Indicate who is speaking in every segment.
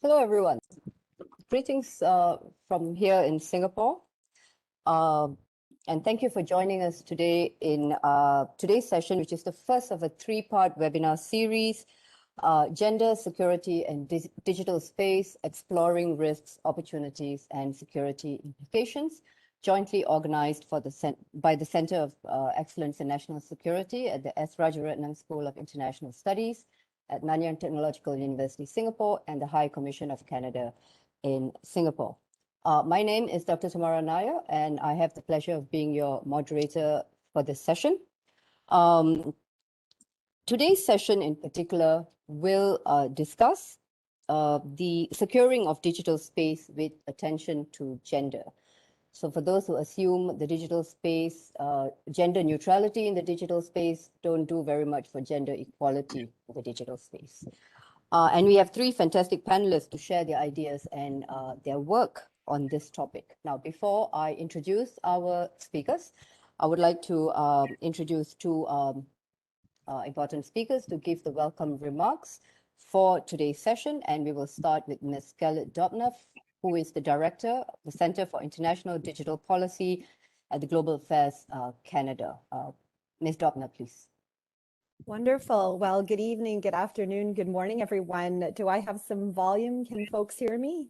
Speaker 1: Hello, everyone. Greetings from here in Singapore. And thank you for joining us today in today's session, which is the first of a three-part webinar series, Gender, Security, and Digital Space, Exploring Risks, Opportunities, and Security Implications, jointly organized by the Center of Excellence in National Security at the S. Rajaratnam School of International Studies at Nanyang Technological University, Singapore, and the High Commission of Canada in Singapore. My name is Dr. Tamara Nair, and I have the pleasure of being your moderator for this session. Today's session in particular will discuss the securing of digital space with attention to gender. So for those who assume the digital space, gender neutrality in the digital space, don't do very much for gender equality in the digital space. And we have three fantastic panelists to share their ideas and their work on this topic. Now, before I introduce our speakers, I would like to introduce two important speakers to give the welcome remarks for today's session. And we will start with Ms. Scarlett Dobner, who is the Director of the Center for International Digital Policy at the Global Affairs Canada. Ms. Dobner, please.
Speaker 2: Wonderful. Well, good evening, good afternoon, good morning, everyone. Do I have some volume? Can folks hear me?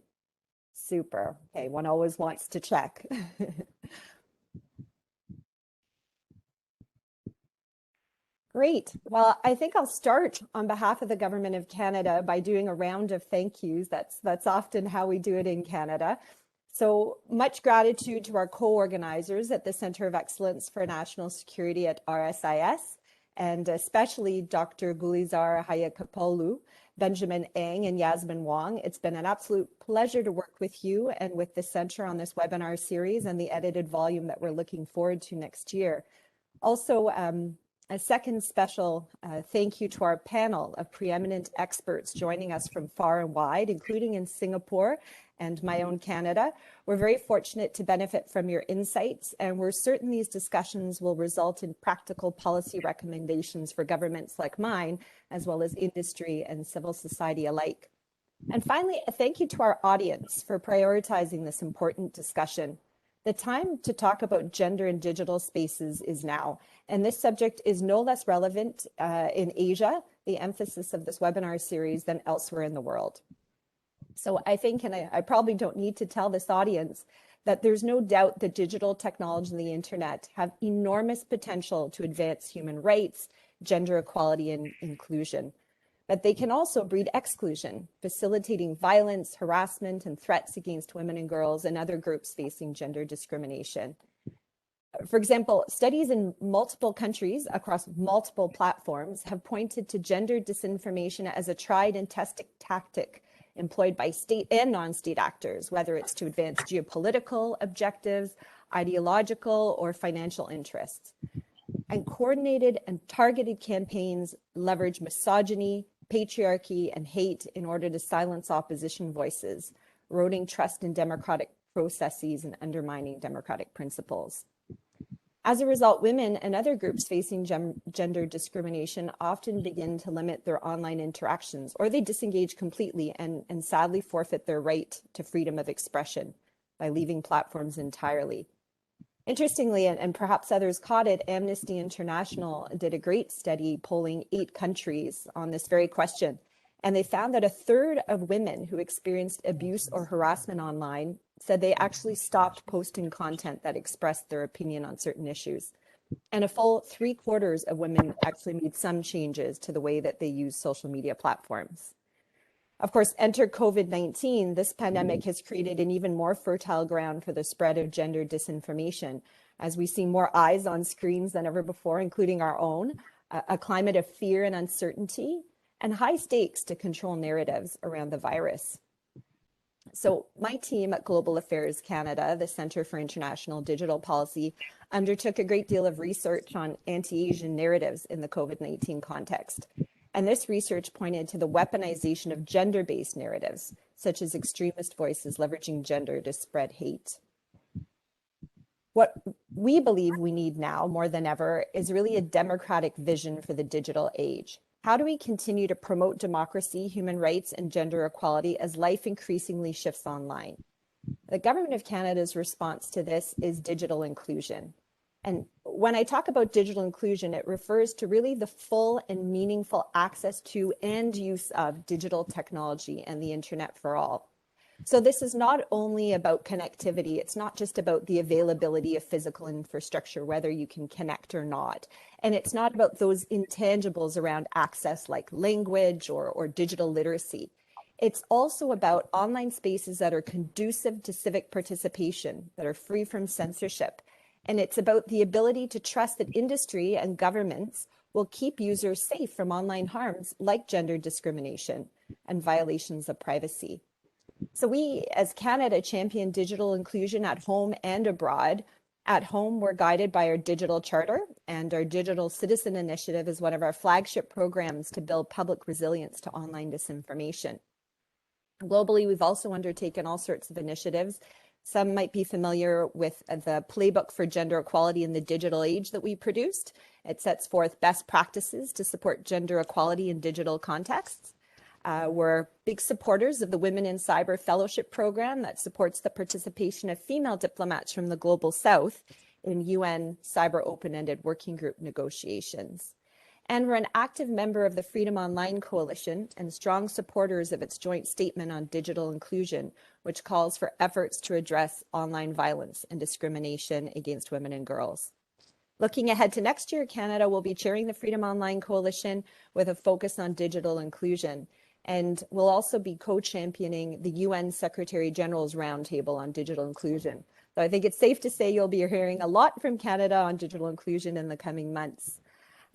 Speaker 2: Super. Okay, one always wants to check. Great. Well, I think I'll start on behalf of the Government of Canada by doing a round of thank yous. That's often how we do it in Canada. So much gratitude to our co-organizers at the Center of Excellence for National Security at RSIS, and especially Dr. Gulizar Hayakapoulou, Benjamin Eng, and Yasmin Wong. It's been an absolute pleasure to work with you and with the Center on this webinar series and the edited volume that we're looking forward to next year. Also, a second special thank you to our panel of preeminent experts joining us from far and wide, including in Singapore and my own Canada. We're very fortunate to benefit from your insights, and we're certain these discussions will result in practical policy recommendations for governments like mine, as well as industry and civil society alike. And finally, a thank you to our audience for prioritizing this important discussion. The time to talk about gender in digital spaces is now, and this subject is no less relevant in Asia, the emphasis of this webinar series, than elsewhere in the world. So I think, and I probably don't need to tell this audience, that there's no doubt that digital technology and the internet have enormous potential to advance human rights, gender equality, and inclusion. But they can also breed exclusion, facilitating violence, harassment, and threats against women and girls and other groups facing gender discrimination. For example, studies in multiple countries across multiple platforms have pointed to gender disinformation as a tried and tested tactic employed by state and non-state actors, whether it's to advance geopolitical objectives, ideological, or financial interests. And coordinated and targeted campaigns leverage misogyny, patriarchy, and hate in order to silence opposition voices, eroding trust in democratic processes and undermining democratic principles. As a result, women and other groups facing gender discrimination often begin to limit their online interactions, or they disengage completely and sadly forfeit their right to freedom of expression by leaving platforms entirely. Interestingly, and perhaps others caught it, Amnesty International did a great study polling 8 countries on this very question. And they found that a third of women who experienced abuse or harassment online said they actually stopped posting content that expressed their opinion on certain issues. And a full 3/4 of women actually made some changes to the way that they use social media platforms. Of course, enter COVID-19, this pandemic has created an even more fertile ground for the spread of gender disinformation, as we see more eyes on screens than ever before, including our own, a climate of fear and uncertainty, and high stakes to control narratives around the virus. So my team at Global Affairs Canada, the Center for International Digital Policy, undertook a great deal of research on anti-Asian narratives in the COVID-19 context. And this research pointed to the weaponization of gender-based narratives, such as extremist voices leveraging gender to spread hate. What we believe we need now more than ever is really a democratic vision for the digital age. How do we continue to promote democracy, human rights, and gender equality as life increasingly shifts online? The Government of Canada's response to this is digital inclusion. And when I talk about digital inclusion, it refers to really the full and meaningful access to and use of digital technology and the internet for all. So this is not only about connectivity. It's not just about the availability of physical infrastructure, whether you can connect or not. And it's not about those intangibles around access like language or digital literacy. It's also about online spaces that are conducive to civic participation, that are free from censorship. And it's about the ability to trust that industry and governments will keep users safe from online harms like gender discrimination and violations of privacy. So we, as Canada, champion digital inclusion at home and abroad. At home, we're guided by our digital charter, and our Digital Citizen Initiative is one of our flagship programs to build public resilience to online disinformation. Globally, we've also undertaken all sorts of initiatives. Some might be familiar with the Playbook for Gender Equality in the Digital Age that we produced. It sets forth best practices to support gender equality in digital contexts. We're big supporters of the Women in Cyber Fellowship Program that supports the participation of female diplomats from the Global South in UN Cyber Open-Ended Working Group negotiations. And we're an active member of the Freedom Online Coalition and strong supporters of its joint statement on digital inclusion, which calls for efforts to address online violence and discrimination against women and girls. Looking ahead to next year, Canada will be chairing the Freedom Online Coalition with a focus on digital inclusion. And we'll also be co-championing the UN Secretary General's Roundtable on digital inclusion. So I think it's safe to say you'll be hearing a lot from Canada on digital inclusion in the coming months.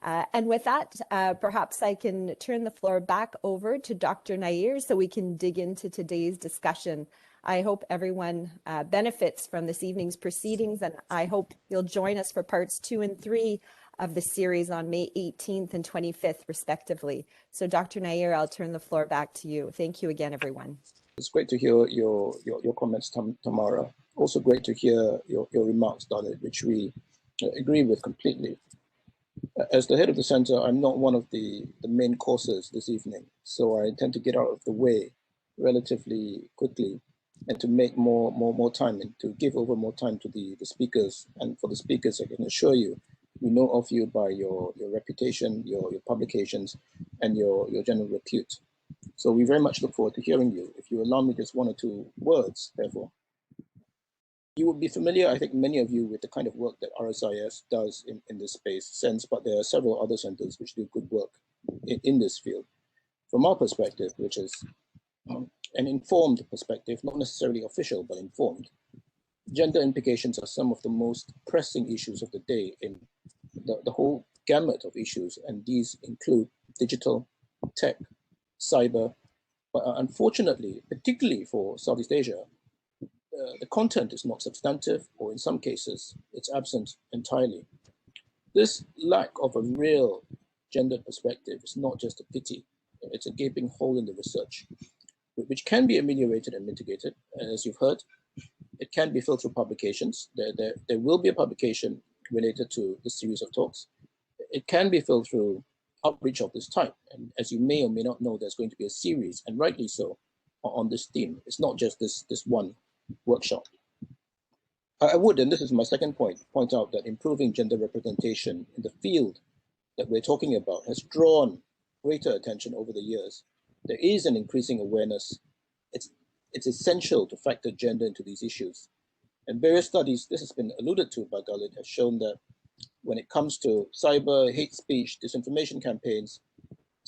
Speaker 2: And with that, perhaps I can turn the floor back over to Dr. Nair so we can dig into today's discussion. I hope everyone benefits from this evening's proceedings, and I hope you'll join us for parts 2 and 3 of the series on May 18th and 25th, respectively. So Dr. Nair, I'll turn the floor back to you. Thank you again, everyone.
Speaker 3: It's great to hear your comments, Tamara. Also great to hear your remarks, Dalit, which we agree with completely. As the head of the center, I'm not one of the main courses this evening, so I intend to get out of the way relatively quickly and to make more time and to give over more time to the speakers. And for the speakers, I can assure you, we know of you by your reputation, your publications, and your general repute. So we very much look forward to hearing you. If you allow me just 1 or 2 words, therefore. You will be familiar, I think, many of you, with the kind of work that RSIS does in this space, CENS, but there are several other centers which do good work in this field. From our perspective, which is an informed perspective, not necessarily official, but informed, gender implications are some of the most pressing issues of the day in the whole gamut of issues, and these include digital, tech, cyber, but unfortunately, particularly for Southeast Asia, the content is not substantive, or in some cases, it's absent entirely. This lack of a real gendered perspective is not just a pity, it's a gaping hole in the research, which can be ameliorated and mitigated. As you've heard, it can be filled through publications. There will be a publication related to this series of talks. It can be filled through outreach of this type. And as you may or may not know, there's going to be a series, and rightly so, on this theme. It's not just this one workshop. I would, and this is my second point out that improving gender representation in the field that we're talking about has drawn greater attention over the years. There is an increasing awareness. It's essential to factor gender into these issues. And various studies, this has been alluded to by Dalit, have shown that when it comes to cyber, hate speech, disinformation campaigns,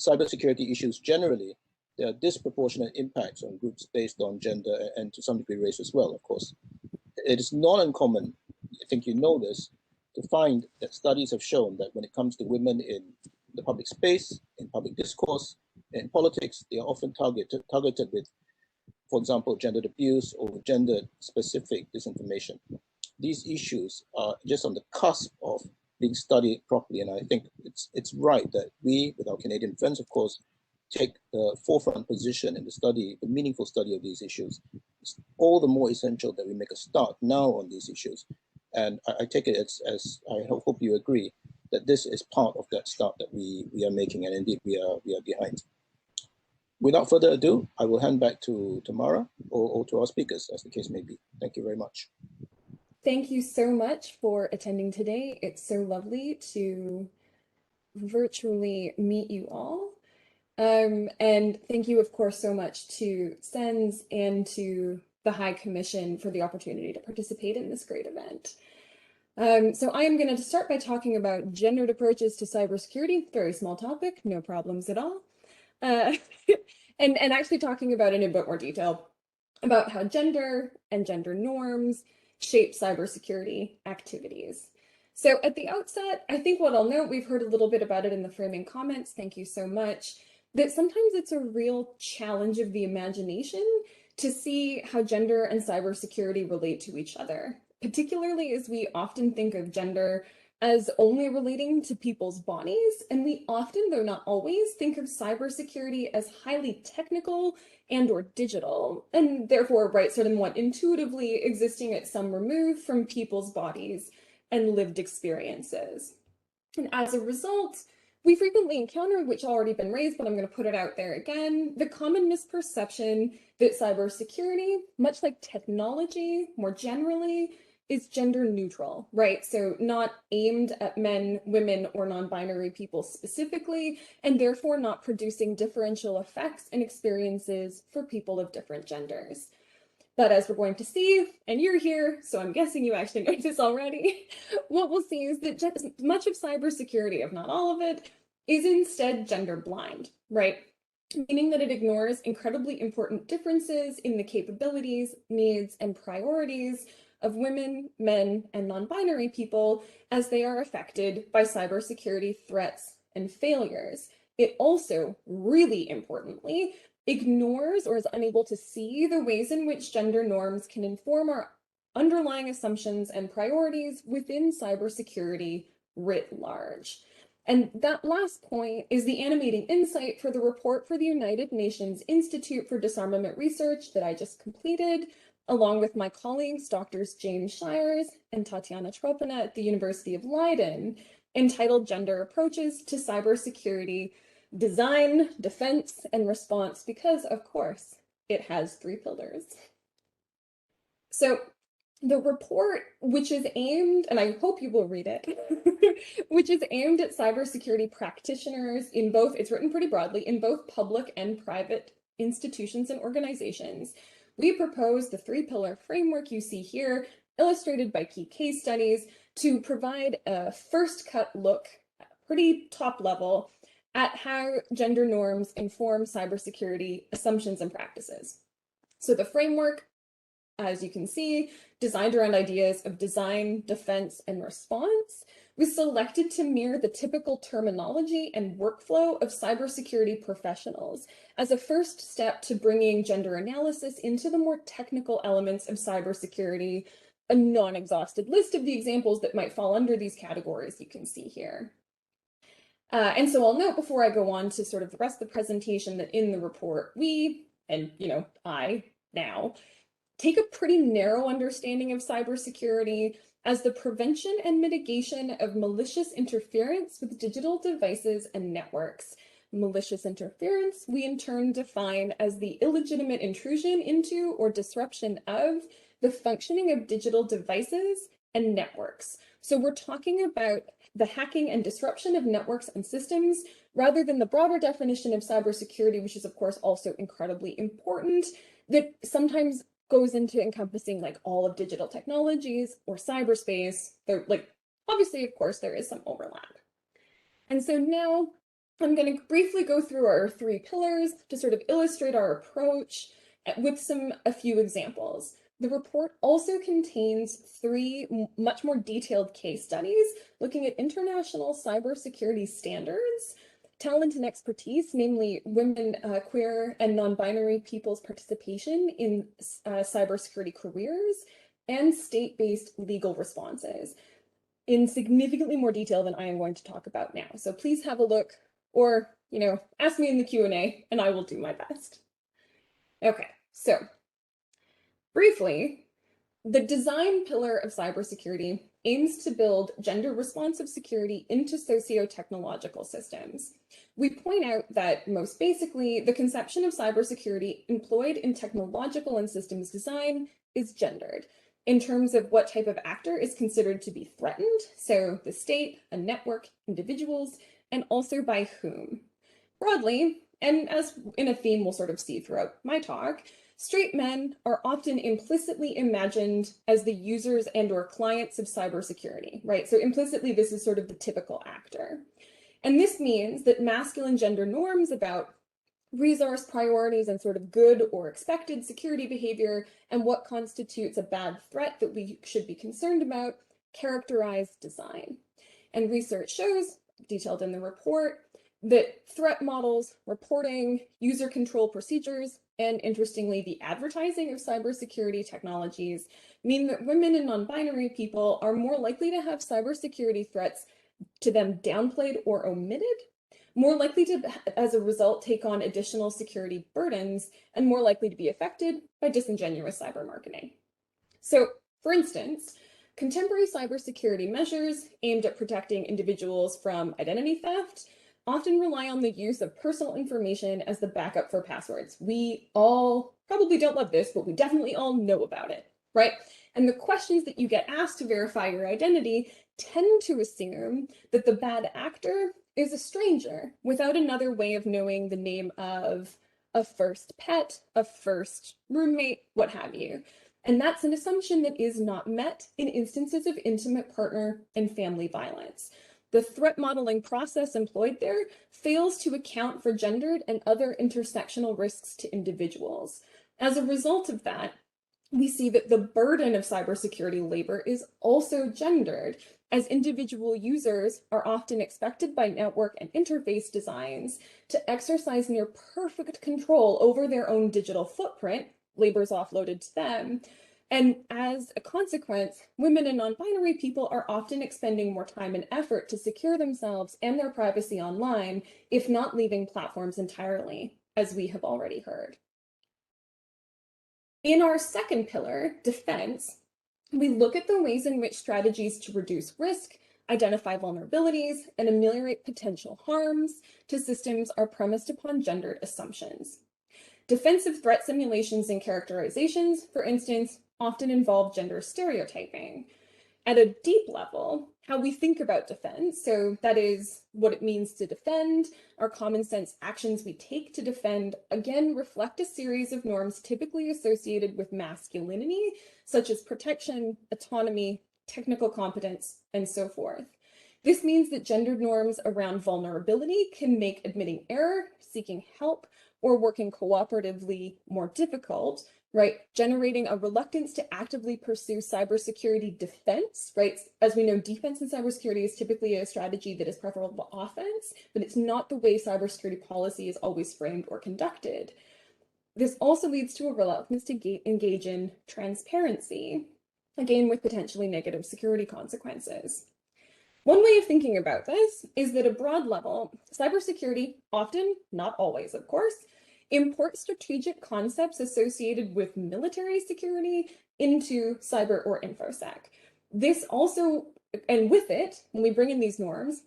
Speaker 3: cybersecurity issues generally, there are disproportionate impacts on groups based on gender and to some degree race as well, of course. It is not uncommon, I think you know this, to find that studies have shown that when it comes to women in the public space, in public discourse, in politics, they are often targeted with, for example, gendered abuse or gender-specific disinformation. These issues are just on the cusp of being studied properly, and I think it's right that we, with our Canadian friends, of course, take the forefront position in the study, the meaningful study of these issues. It's all the more essential that we make a start now on these issues. And I take it as I hope you agree, that this is part of that start that we are making, and indeed we are behind. Without further ado, I will hand back to Tamara or to our speakers, as the case may be. Thank you very much.
Speaker 4: Thank you so much for attending today. It's so lovely to virtually meet you all. And thank you, of course, so much to CENS and to the High Commission for the opportunity to participate in this great event. So I am going to start by talking about gendered approaches to cybersecurity. Very small topic, no problems at all. And actually talking about it in a bit more detail about how gender and gender norms shape cybersecurity activities. So at the outset, I think what I'll note, we've heard a little bit about it in the framing comments, thank you so much, that sometimes it's a real challenge of the imagination to see how gender and cybersecurity relate to each other, particularly as we often think of gender as only relating to people's bodies, and we often, though not always, think of cybersecurity as highly technical and/or digital, and therefore, right, sort of what intuitively existing at some remove from people's bodies and lived experiences. And as a result, we frequently encounter, which already been raised, but I'm going to put it out there again, the common misperception that cybersecurity, much like technology more generally, is gender neutral, right? So not aimed at men, women, or non-binary people specifically, and therefore not producing differential effects and experiences for people of different genders. But as we're going to see, and you're here, so I'm guessing you actually know this already, what we'll see is that just much of cybersecurity, if not all of it, is instead gender blind, right? Meaning that it ignores incredibly important differences in the capabilities, needs, and priorities of women, men, and non-binary people as they are affected by cybersecurity threats and failures. It also, really importantly, ignores or is unable to see the ways in which gender norms can inform our underlying assumptions and priorities within cybersecurity writ large. And that last point is the animating insight for the report for the United Nations Institute for Disarmament Research that I just completed, along with my colleagues, Drs. James Shires and Tatiana Tropina at the University of Leiden, entitled Gender Approaches to Cybersecurity Design, Defense, and Response, because, of course, it has 3 pillars. So the report, which is aimed, and I hope you will read it, which is aimed at cybersecurity practitioners in both, it's written pretty broadly, in both public and private institutions and organizations. We propose the 3-pillar framework you see here, illustrated by key case studies, to provide a first cut look, pretty top level, at how gender norms inform cybersecurity assumptions and practices. So the framework, as you can see, designed around ideas of design, defense, and response, was selected to mirror the typical terminology and workflow of cybersecurity professionals as a first step to bringing gender analysis into the more technical elements of cybersecurity, a non-exhausted list of the examples that might fall under these categories you can see here. And so I'll note before I go on to sort of the rest of the presentation that in the report, we, and I now, take a pretty narrow understanding of cybersecurity as the prevention and mitigation of malicious interference with digital devices and networks. Malicious interference, we in turn define as the illegitimate intrusion into or disruption of the functioning of digital devices and networks. So we're talking about the hacking and disruption of networks and systems rather than the broader definition of cybersecurity, which is of course also incredibly important, that sometimes goes into encompassing like all of digital technologies or cyberspace. They're like, obviously, of course, there is some overlap. And so now I'm going to briefly go through our 3 pillars to sort of illustrate our approach with a few examples. The report also contains 3 much more detailed case studies looking at international cybersecurity standards, talent and expertise, namely women, queer, and non-binary people's participation in cybersecurity careers, and state-based legal responses in significantly more detail than I am going to talk about now. So please have a look, or ask me in the Q&A, and I will do my best. Okay, so briefly, the design pillar of cybersecurity aims to build gender-responsive security into socio-technological systems. We point out that, most basically, the conception of cybersecurity employed in technological and systems design is gendered in terms of what type of actor is considered to be threatened, so the state, a network, individuals, and also by whom. Broadly, and as in a theme we'll sort of see throughout my talk, straight men are often implicitly imagined as the users and/or clients of cybersecurity, right? So implicitly, this is sort of the typical actor. And this means that masculine gender norms about resource priorities and sort of good or expected security behavior and what constitutes a bad threat that we should be concerned about characterize design. And research shows, detailed in the report, that threat models, reporting, user control procedures, and interestingly, the advertising of cybersecurity technologies mean that women and non-binary people are more likely to have cybersecurity threats to them downplayed or omitted, more likely to, as a result, take on additional security burdens, and more likely to be affected by disingenuous cyber marketing. So, for instance, contemporary cybersecurity measures aimed at protecting individuals from identity theft often rely on the use of personal information as the backup for passwords. We all probably don't love this, but we definitely all know about it, right? And the questions that you get asked to verify your identity tend to assume that the bad actor is a stranger without another way of knowing the name of a first pet, a first roommate, what have you. And that's an assumption that is not met in instances of intimate partner and family violence. The threat modeling process employed there fails to account for gendered and other intersectional risks to individuals. As a result of that, we see that the burden of cybersecurity labor is also gendered, as individual users are often expected by network and interface designs to exercise near perfect control over their own digital footprint. Labor is offloaded to them. And as a consequence, women and non-binary people are often expending more time and effort to secure themselves and their privacy online, if not leaving platforms entirely, as we have already heard. In our second pillar, defense, we look at the ways in which strategies to reduce risk, identify vulnerabilities, and ameliorate potential harms to systems are premised upon gendered assumptions. Defensive threat simulations and characterizations, for instance, often involve gender stereotyping. At a deep level, how we think about defense, so that is what it means to defend, our common sense actions we take to defend, again reflect a series of norms typically associated with masculinity, such as protection, autonomy, technical competence, and so forth. This means that gendered norms around vulnerability can make admitting error, seeking help, or working cooperatively more difficult, right? Generating a reluctance to actively pursue cybersecurity defense, right? As we know, defense in cybersecurity is typically a strategy that is preferable to offense, but it's not the way cybersecurity policy is always framed or conducted. This also leads to a reluctance to engage in transparency, again, with potentially negative security consequences. One way of thinking about this is that at a broad level, cybersecurity, often, not always, of course, imports strategic concepts associated with military security into cyber or infosec. This also, and with it, when we bring in these norms,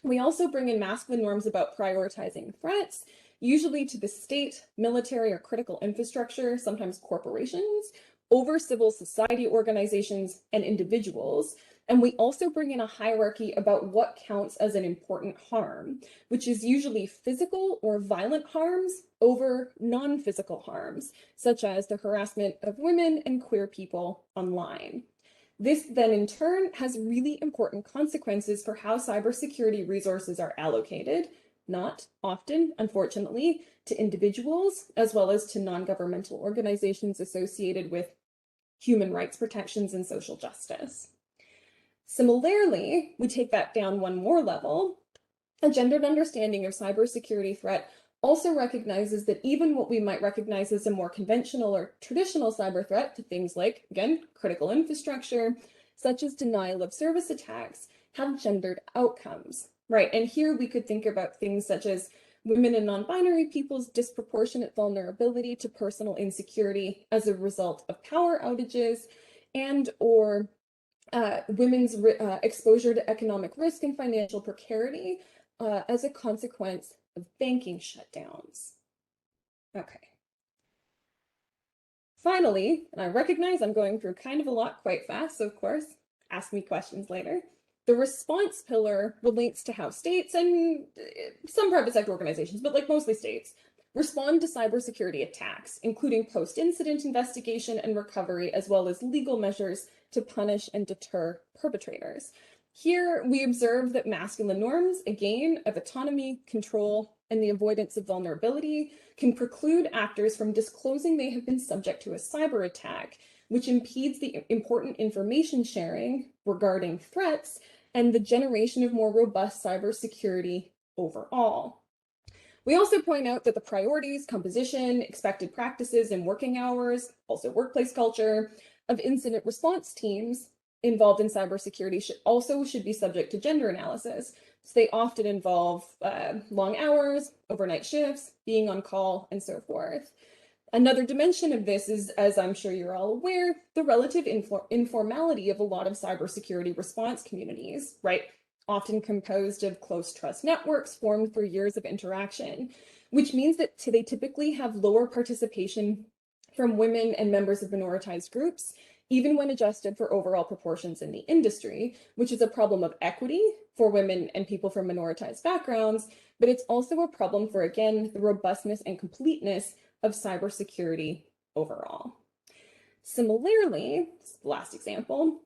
Speaker 4: we also bring in masculine norms about prioritizing threats, usually to the state, military, or critical infrastructure, sometimes corporations, over civil society organizations and individuals. And we also bring in a hierarchy about what counts as an important harm, which is usually physical or violent harms over non-physical harms, such as the harassment of women and queer people online. This then in turn has really important consequences for how cybersecurity resources are allocated, not often, unfortunately, to individuals, as well as to non-governmental organizations associated with human rights protections and social justice. Similarly, we take that down one more level. A gendered understanding of cybersecurity threat also recognizes that even what we might recognize as a more conventional or traditional cyber threat to things like, again, critical infrastructure, such as denial of service attacks, have gendered outcomes, right? And here we could think about things such as women and non-binary people's disproportionate vulnerability to personal insecurity as a result of power outages and or women's exposure to economic risk and financial precarity as a consequence of banking shutdowns. Okay. Finally, and I recognize I'm going through kind of a lot quite fast, so of course, ask me questions later. The response pillar relates to how states and some private sector organizations, but like mostly states, respond to cybersecurity attacks, including post-incident investigation and recovery, as well as legal measures to punish and deter perpetrators. Here, we observe that masculine norms, again, of autonomy, control, and the avoidance of vulnerability can preclude actors from disclosing they have been subject to a cyber attack, which impedes the important information sharing regarding threats and the generation of more robust cybersecurity overall. We also point out that the priorities, composition, expected practices, and working hours, also workplace culture, of incident response teams involved in cybersecurity should be subject to gender analysis. So they often involve long hours, overnight shifts, being on call, and so forth. Another dimension of this is, as I'm sure you're all aware, the relative informality of a lot of cybersecurity response communities, right? Often composed of close trust networks formed through years of interaction, which means that they typically have lower participation from women and members of minoritized groups, even when adjusted for overall proportions in the industry, which is a problem of equity for women and people from minoritized backgrounds, but it's also a problem for, again, the robustness and completeness of cybersecurity overall. Similarly, last example,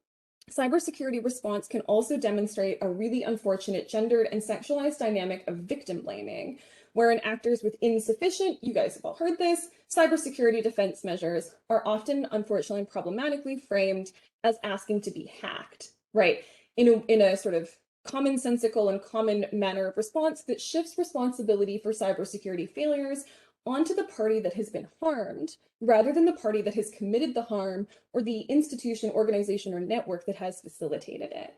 Speaker 4: cybersecurity response can also demonstrate a really unfortunate gendered and sexualized dynamic of victim blaming, wherein actors with insufficient, you guys have all heard this, cybersecurity defense measures are often, unfortunately, problematically framed as asking to be hacked, right? In a sort of commonsensical and common manner of response that shifts responsibility for cybersecurity failures onto the party that has been harmed, rather than the party that has committed the harm or the institution, organization, or network that has facilitated it.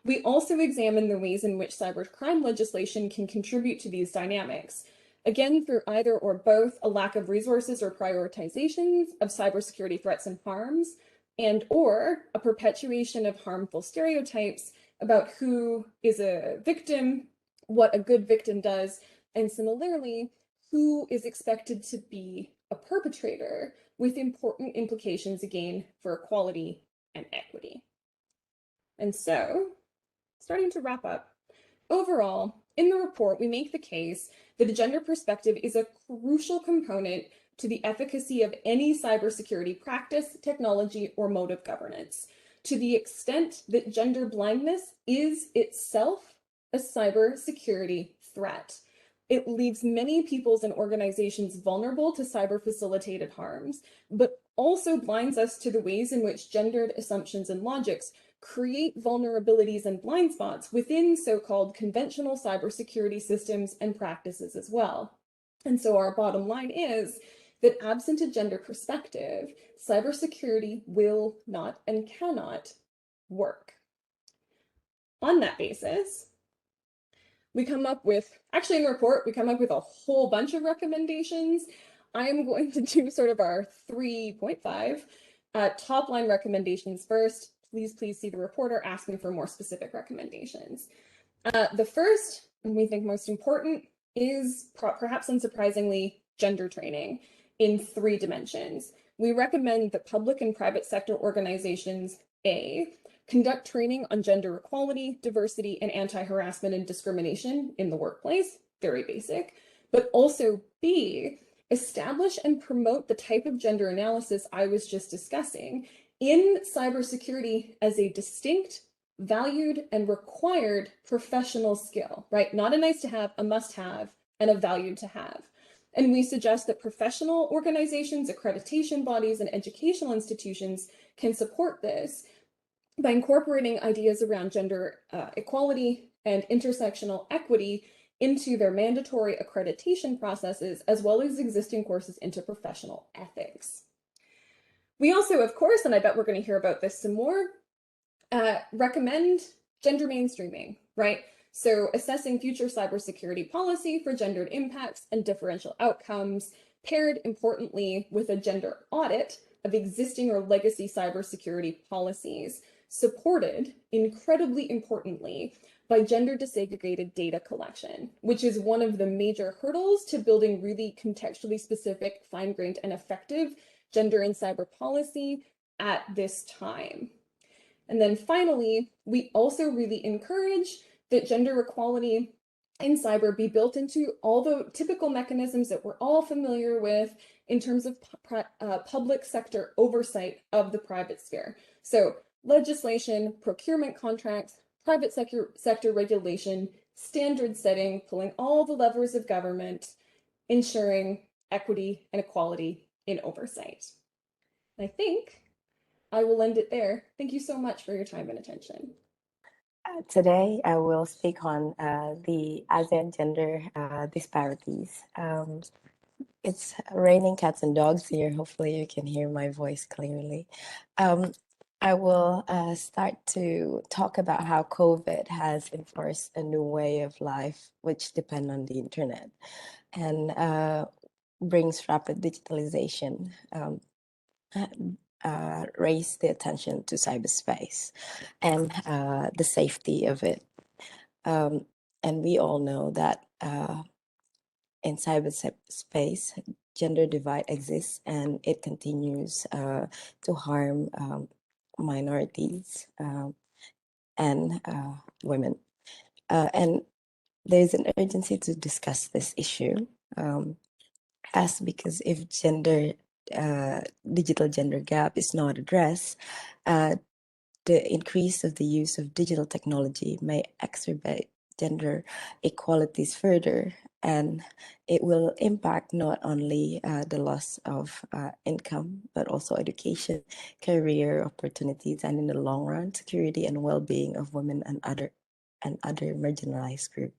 Speaker 4: We also examine the ways in which cybercrime legislation can contribute to these dynamics, again, through either or both a lack of resources or prioritizations of cybersecurity threats and harms, and or a perpetuation of harmful stereotypes about who is a victim, what a good victim does, and similarly, who is expected to be a perpetrator, with important implications, again, for equality and equity. And so, starting to wrap up, overall, in the report, we make the case that a gender perspective is a crucial component to the efficacy of any cybersecurity practice, technology, or mode of governance, to the extent that gender blindness is itself a cybersecurity threat. It leaves many peoples and organizations vulnerable to cyber-facilitated harms, but also blinds us to the ways in which gendered assumptions and logics create vulnerabilities and blind spots within so-called conventional cybersecurity systems and practices as well. And so our bottom line is that absent a gender perspective, cybersecurity will not and cannot work. On that basis, we come up with, actually in the report, we come up with a whole bunch of recommendations. I am going to do sort of our 3.5 top line recommendations first. Please see the report or ask me for more specific recommendations. The first, and we think most important, is perhaps unsurprisingly gender training in 3 dimensions. We recommend that public and private sector organizations, A, conduct training on gender equality, diversity, and anti-harassment and discrimination in the workplace, very basic, but also B, establish and promote the type of gender analysis I was just discussing in cybersecurity as a distinct, valued, and required professional skill, right? Not a nice to have, a must have, and a valued to have. And we suggest that professional organizations, accreditation bodies, and educational institutions can support this by incorporating ideas around gender equality and intersectional equity into their mandatory accreditation processes, as well as existing courses into professional ethics. We also, of course, and I bet we're going to hear about this some more, recommend gender mainstreaming, right? So assessing future cybersecurity policy for gendered impacts and differential outcomes, paired importantly with a gender audit of existing or legacy cybersecurity policies, supported, incredibly importantly, by gender disaggregated data collection, which is one of the major hurdles to building really contextually specific, fine-grained, and effective gender and cyber policy at this time. And then finally, we also really encourage that gender equality in cyber be built into all the typical mechanisms that we're all familiar with in terms of public sector oversight of the private sphere. So legislation, procurement contracts, private sector regulation, standard setting, pulling all the levers of government, ensuring equity and equality in oversight. I think I will end it there. Thank you so much for your time and attention.
Speaker 5: Today, I will speak on the ASEAN gender disparities. It's raining cats and dogs here. Hopefully you can hear my voice clearly. I will start to talk about how COVID has enforced a new way of life, which depend on the internet and brings rapid digitalization. Raise the attention to cyberspace and the safety of it. And we all know that in cyberspace, gender divide exists and it continues to harm minorities and women. And there's an urgency to discuss this issue because if digital gender gap is not addressed, the increase of the use of digital technology may exacerbate gender inequalities further, and it will impact not only the loss of income, but also education, career opportunities, and in the long run, security and well-being of women and other marginalized groups.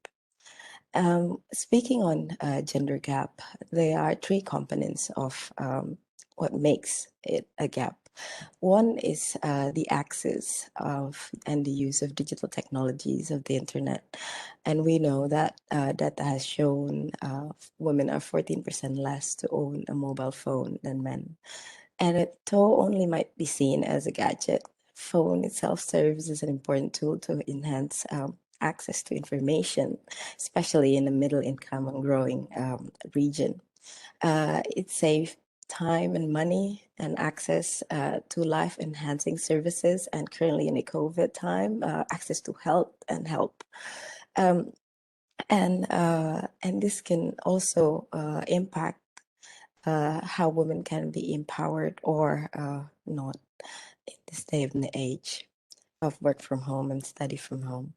Speaker 5: Speaking on gender gap, there are three components of what makes it a gap. One is the access of and the use of digital technologies of the internet. And we know that data has shown women are 14% less to own a mobile phone than men. And it though only might be seen as a gadget, phone itself serves as an important tool to enhance access to information, especially in a middle income and growing region. It saves time and money and access to life enhancing services, and currently in the COVID time, access to health and help. And this can also impact how women can be empowered or not in this day and age of work from home and study from home.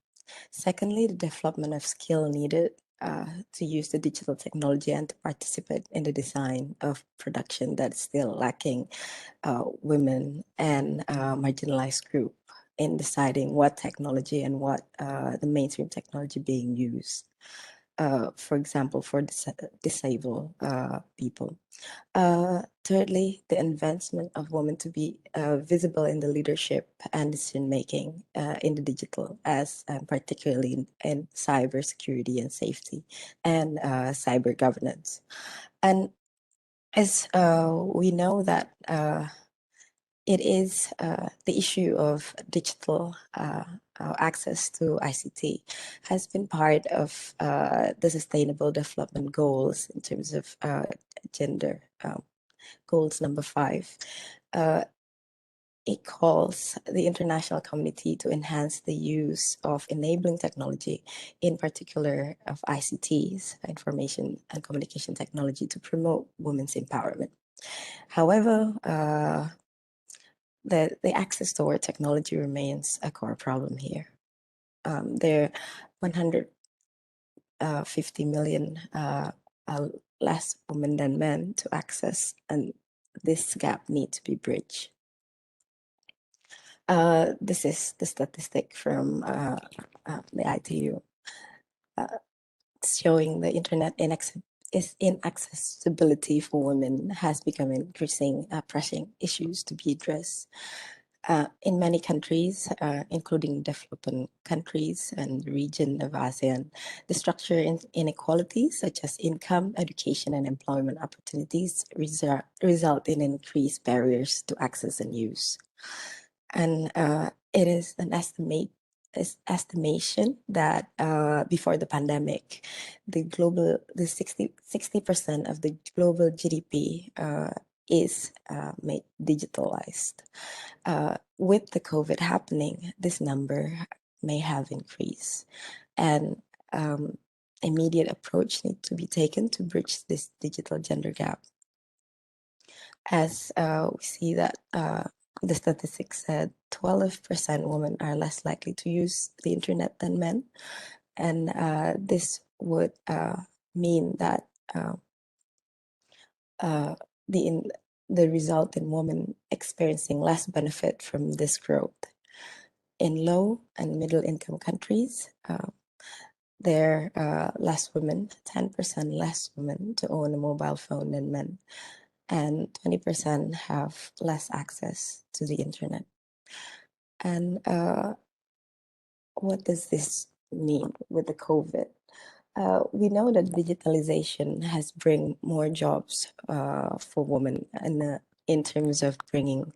Speaker 5: Secondly, the development of skill needed to use the digital technology and to participate in the design of production that's still lacking women and marginalized group in deciding what technology and what the mainstream technology being used. For example, for disabled people. Thirdly, the advancement of women to be visible in the leadership and decision making in the digital, as particularly in cybersecurity and safety and cyber governance. And as we know that it is the issue of digital access to ICT has been part of the sustainable development goals in terms of gender goals number 5. It calls the international community to enhance the use of enabling technology, in particular of ICTs, information and communication technology, to promote women's empowerment. However, the access toward technology remains a core problem here. There are 150 million less women than men to access, and this gap needs to be bridged. This is the statistic from the ITU showing the internet inaccessibility for women has become increasing pressing issues to be addressed. In many countries, including developing countries and the region of ASEAN, the structural inequalities such as income, education, and employment opportunities result in increased barriers to access and use. And it is an estimation that before the pandemic, the 60% of the global GDP is made digitalized. With the COVID happening, this number may have increased, and immediate approach need to be taken to bridge this digital gender gap. As we see that the statistics said 12% women are less likely to use the internet than men. And this would mean that the result in women experiencing less benefit from this growth. In low and middle income countries, there are less women, 10% less women to own a mobile phone than men, and 20% have less access to the internet. And what does this mean with the COVID? We know that digitalization has bring more jobs for women, and in terms of bringing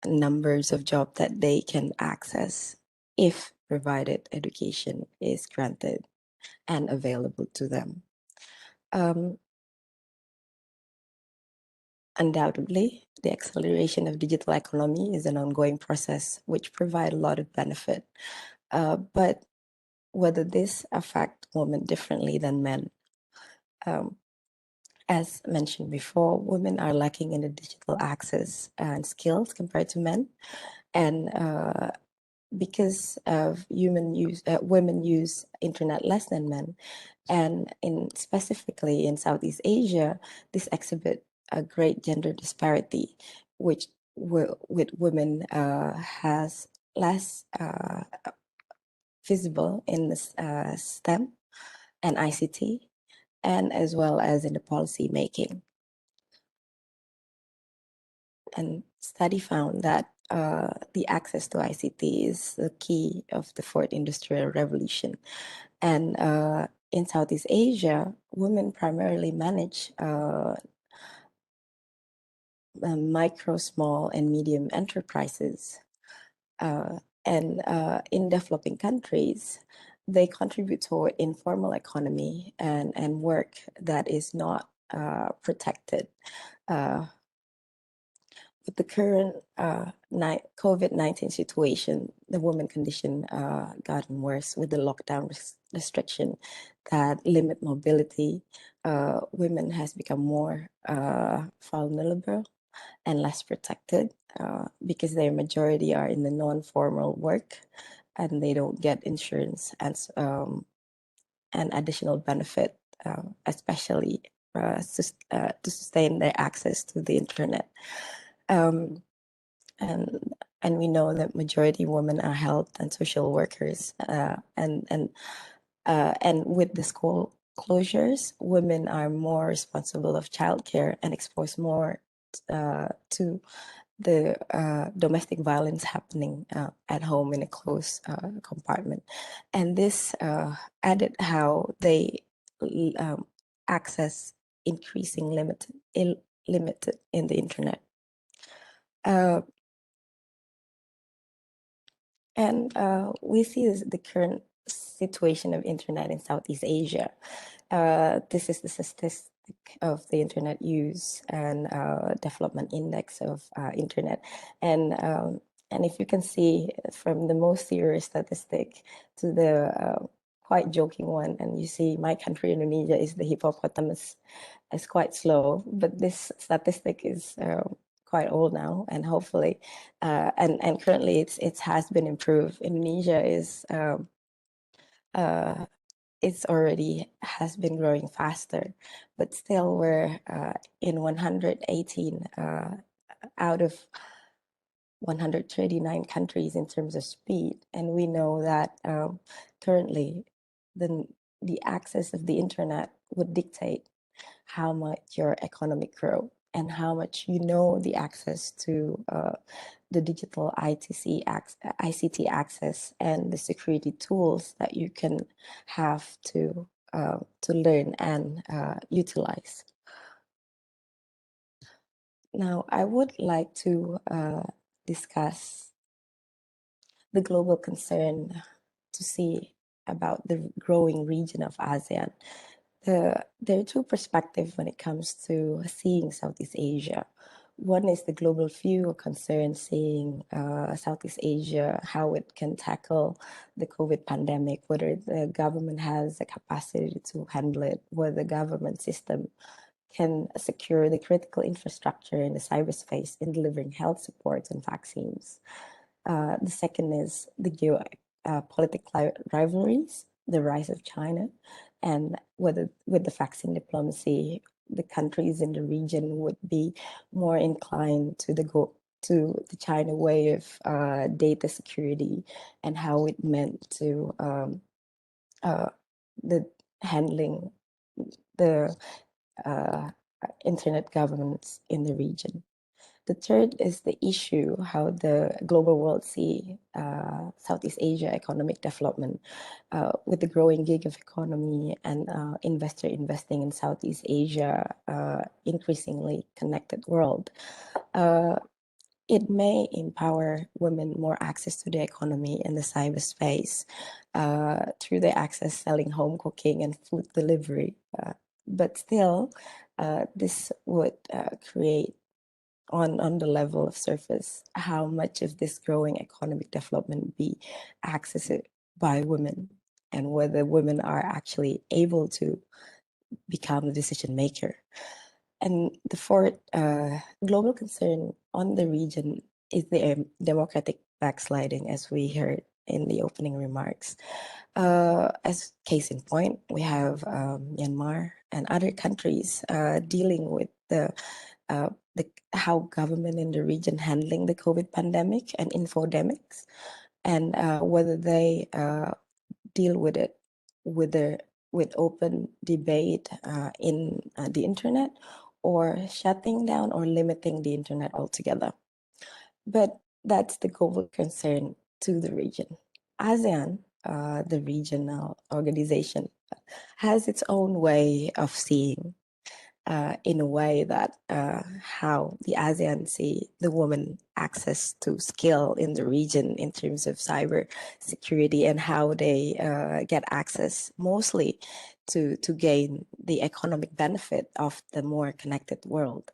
Speaker 5: numbers of jobs that they can access if provided education is granted and available to them. Undoubtedly, the acceleration of digital economy is an ongoing process which provide a lot of benefit. But whether this affect women differently than men, as mentioned before, women are lacking in the digital access and skills compared to men, and because of women use internet less than men, and specifically in Southeast Asia, this exhibit a great gender disparity, which with women has less visible in the STEM and ICT, and as well as in the policy making. And study found that the access to ICT is the key of the fourth industrial revolution. And in Southeast Asia, women primarily manage micro, small, and medium enterprises. And in developing countries, they contribute toward informal economy and work that is not protected. With the current COVID-19 situation, the woman condition gotten worse with the lockdown restriction that limit mobility. Women has become more vulnerable and less protected because their majority are in the non-formal work and they don't get insurance and additional benefit, especially to sustain their access to the internet. And we know that majority women are health and social workers, and with the school closures, women are more responsible of childcare and exposed more to the domestic violence happening at home in a closed compartment. And this added how they access increasing limited in the internet. And we see the current situation of internet in Southeast Asia. This is the statistic of the internet use and development index of internet. And if you can see from the most serious statistic to the quite joking one, and you see my country, Indonesia, is the hippopotamus. It's quite slow, but this statistic is quite old now, and hopefully, and currently it has been improved. Indonesia is it's already has been growing faster, but still we're in 118 out of 139 countries in terms of speed, and we know that currently the access of the internet would dictate how much your economic growth and how much the access to the digital ICT access and the security tools that you can have to learn and utilize. Now, I would like to discuss the global concern to see about the growing region of ASEAN. There are two perspectives when it comes to seeing Southeast Asia. One is the global view or concern seeing Southeast Asia, how it can tackle the COVID pandemic, whether the government has the capacity to handle it, whether the government system can secure the critical infrastructure in the cyberspace in delivering health supports and vaccines. The second is the geopolitical rivalries, the rise of China, and whether with the vaccine diplomacy, the countries in the region would be more inclined to the China way of data security and how it meant to the handling the internet governance in the region. The third is the issue how the global world see Southeast Asia economic development with the growing gig of economy and investor investing in Southeast Asia, increasingly connected world. It may empower women more access to the economy and the cyberspace through the access selling home cooking and food delivery. But still, this would create on the level of surface how much of this growing economic development be accessed by women and whether women are actually able to become a decision maker. And the fourth global concern on the region is the democratic backsliding, as we heard in the opening remarks. As case in point, we have Myanmar and other countries dealing with how government in the region handling the COVID pandemic and infodemics, and whether they deal with it with open debate in the internet, or shutting down or limiting the internet altogether. But that's the global concern to the region. ASEAN, the regional organization, has its own way of seeing in a way that how the ASEAN see the woman access to skill in the region in terms of cyber security and how they get access mostly to gain the economic benefit of the more connected world.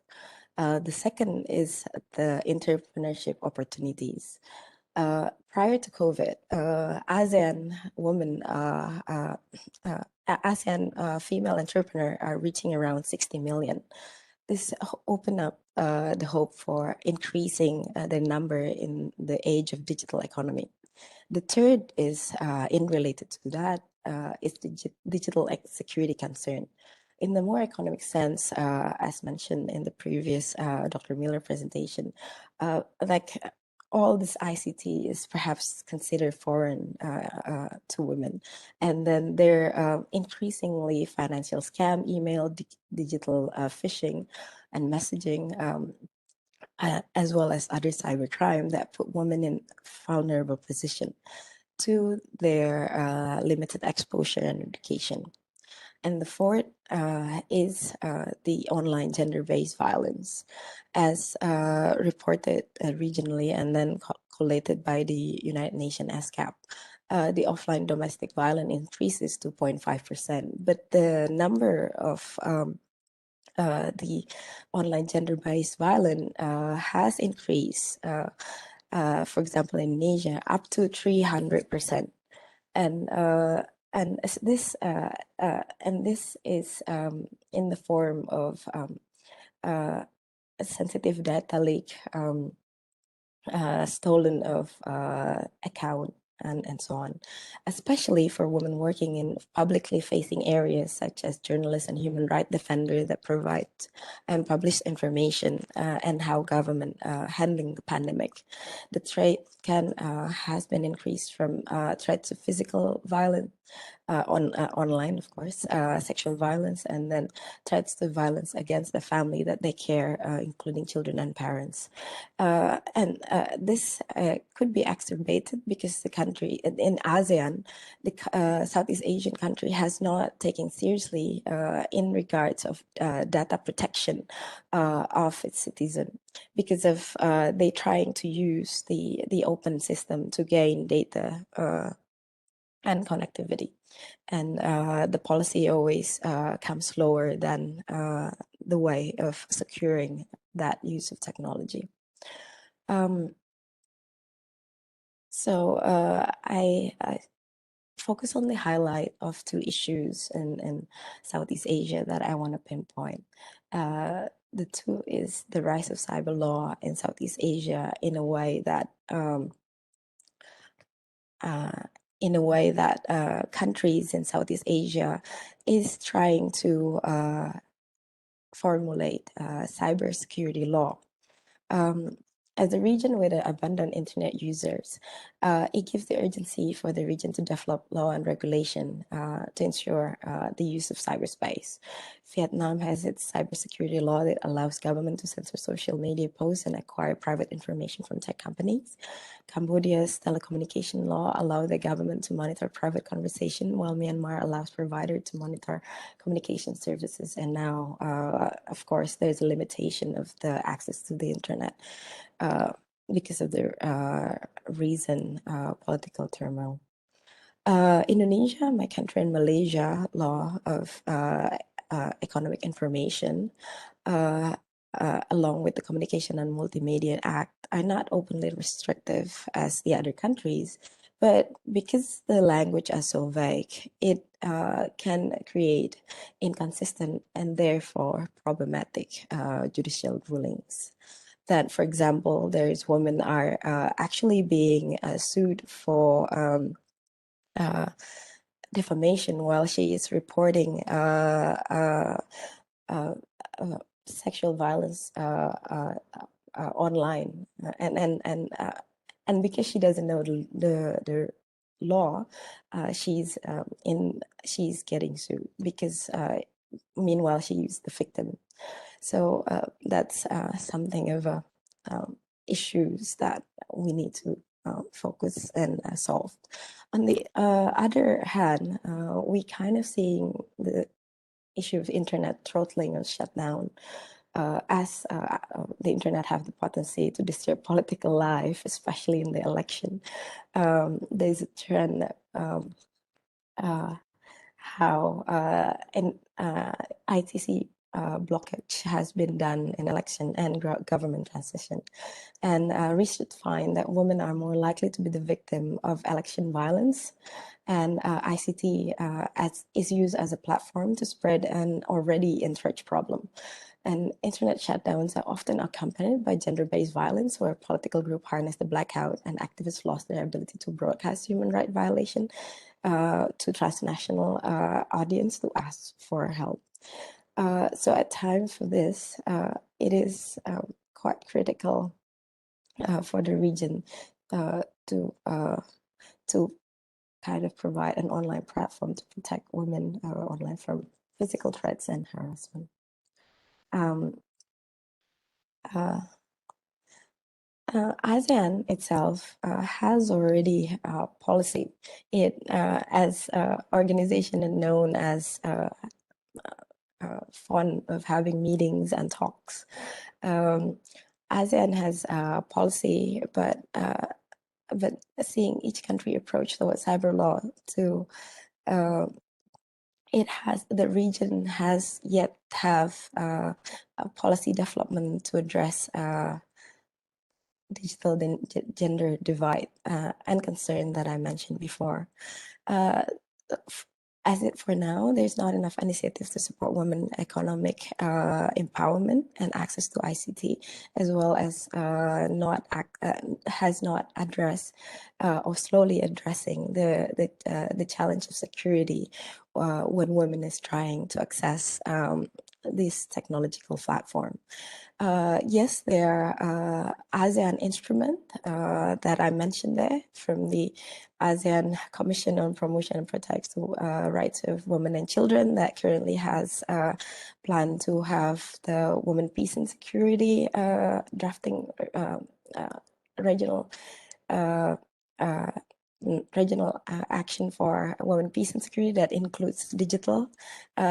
Speaker 5: The second is the entrepreneurship opportunities. Prior to COVID, ASEAN women, ASEAN female entrepreneur are reaching around 60 million. This opened up the hope for increasing the number in the age of digital economy. The third is in related to that is the digital security concern. In the more economic sense, as mentioned in the previous Dr. Miller presentation, like all this ICT is perhaps considered foreign to women. And then there increasingly financial scam, email, digital phishing and messaging, as well as other cybercrime that put women in vulnerable position to their limited exposure and education. And the fourth is the online gender-based violence, as reported regionally and then collated by the United Nations SCAP. The offline domestic violence increases to 0.5%, but the number of the online gender-based violence has increased, for example, in Asia, up to 300%. And this is in the form of a sensitive data leak, stolen of account, and so on, especially for women working in publicly facing areas such as journalists and human rights defenders that provide and publish information and how government handling the pandemic. The threat has been increased from threats of physical violence online, of course, sexual violence, and then threats to violence against the family that they care, including children and parents. And this could be exacerbated because the country in ASEAN, the Southeast Asian country, has not taken seriously in regards of data protection of its citizen, because of they trying to use the open system to gain data and connectivity. And the policy always comes slower than the way of securing that use of technology. So I focus on the highlight of two issues in Southeast Asia that I want to pinpoint. The two is the rise of cyber law in Southeast Asia in a way that countries in Southeast Asia is trying to formulate cybersecurity law. As a region with abundant internet users, it gives the urgency for the region to develop law and regulation to ensure the use of cyberspace. Vietnam has its cybersecurity law that allows government to censor social media posts and acquire private information from tech companies. Cambodia's telecommunication law allows the government to monitor private conversation, while Myanmar allows providers to monitor communication services. And now, of course, there's a limitation of the access to the internet because of the recent political turmoil. Indonesia, my country, and Malaysia law of economic information, along with the Communication and Multimedia Act, are not openly restrictive as the other countries, but because the language is so vague, it can create inconsistent and therefore problematic judicial rulings. That, for example, there's women are actually being sued for defamation while she is reporting sexual violence online, and because she doesn't know the law, she's getting sued because meanwhile she's the victim. So that's something of issues that we need to focus and solve. On the other hand, we kind of seeing the issue of internet throttling or shutdown as the internet have the potency to disturb political life, especially in the election. There's a trend that how an ITC blockage has been done in election and government transition. And research find that women are more likely to be the victim of election violence, and ICT is used as a platform to spread an already entrenched problem. And internet shutdowns are often accompanied by gender-based violence, where political groups harness the blackout and activists lost their ability to broadcast human rights violation to transnational audience to ask for help. So at times for this, it is quite critical for the region to kind of provide an online platform to protect women online from physical threats and harassment. ASEAN itself has already policy. It, as an organization known as fond of having meetings and talks. ASEAN has policy, but seeing each country approach towards cyber law to the region has yet have a policy development to address digital gender divide and concern that I mentioned before. As it for now, there's not enough initiatives to support women economic empowerment and access to ICT, as well as has not addressed or slowly addressing the challenge of security when women is trying to access this technological platform. Yes, there are ASEAN instrument that I mentioned there from the ASEAN Commission on Promotion and Protection Rights of Women and Children that currently has planned to have the Women, Peace and Security drafting regional action for women, peace and security that includes digital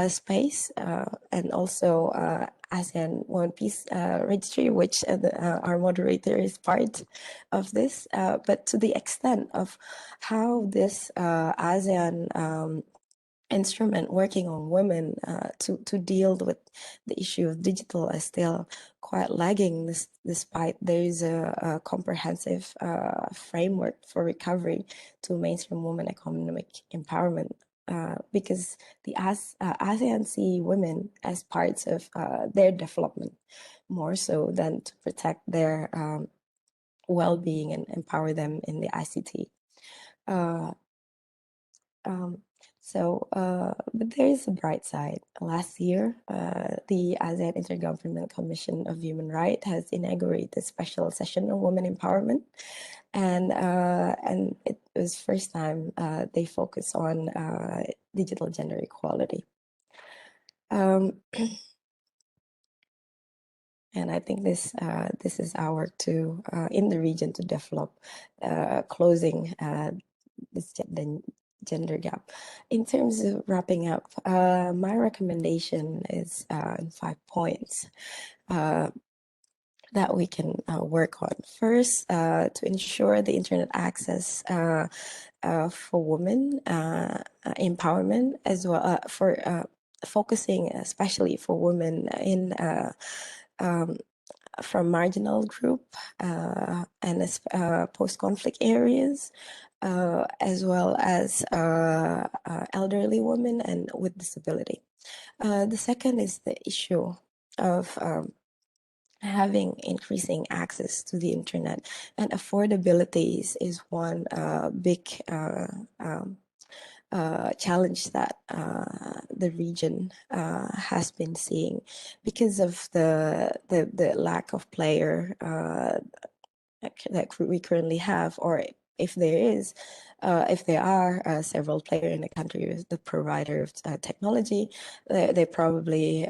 Speaker 5: space and also ASEAN Women Peace Registry, which our moderator is part of this, but to the extent of how this ASEAN instrument working on women to deal with the issue of digital is still quite lagging, despite there is a comprehensive framework for recovery to mainstream women economic empowerment. Because the ASEAN see women as parts of their development more so than to protect their well-being and empower them in the ICT. But there is a bright side. Last year, the ASEAN Intergovernmental Commission of Human Rights has inaugurated a special session on women empowerment, and it was first time they focus on digital gender equality. And I think this is our work to in the region to develop closing this gender gap. In terms of wrapping up, my recommendation is in 5 points that we can work on. First, to ensure the internet access for women empowerment, as well for focusing especially for women in from marginal group and post-conflict areas, as well as elderly women and with disability. The second is the issue of having increasing access to the internet, and affordability is one big challenge that the region has been seeing because of the lack of player that we currently have, or if there are several players in the country with the provider of technology, they're probably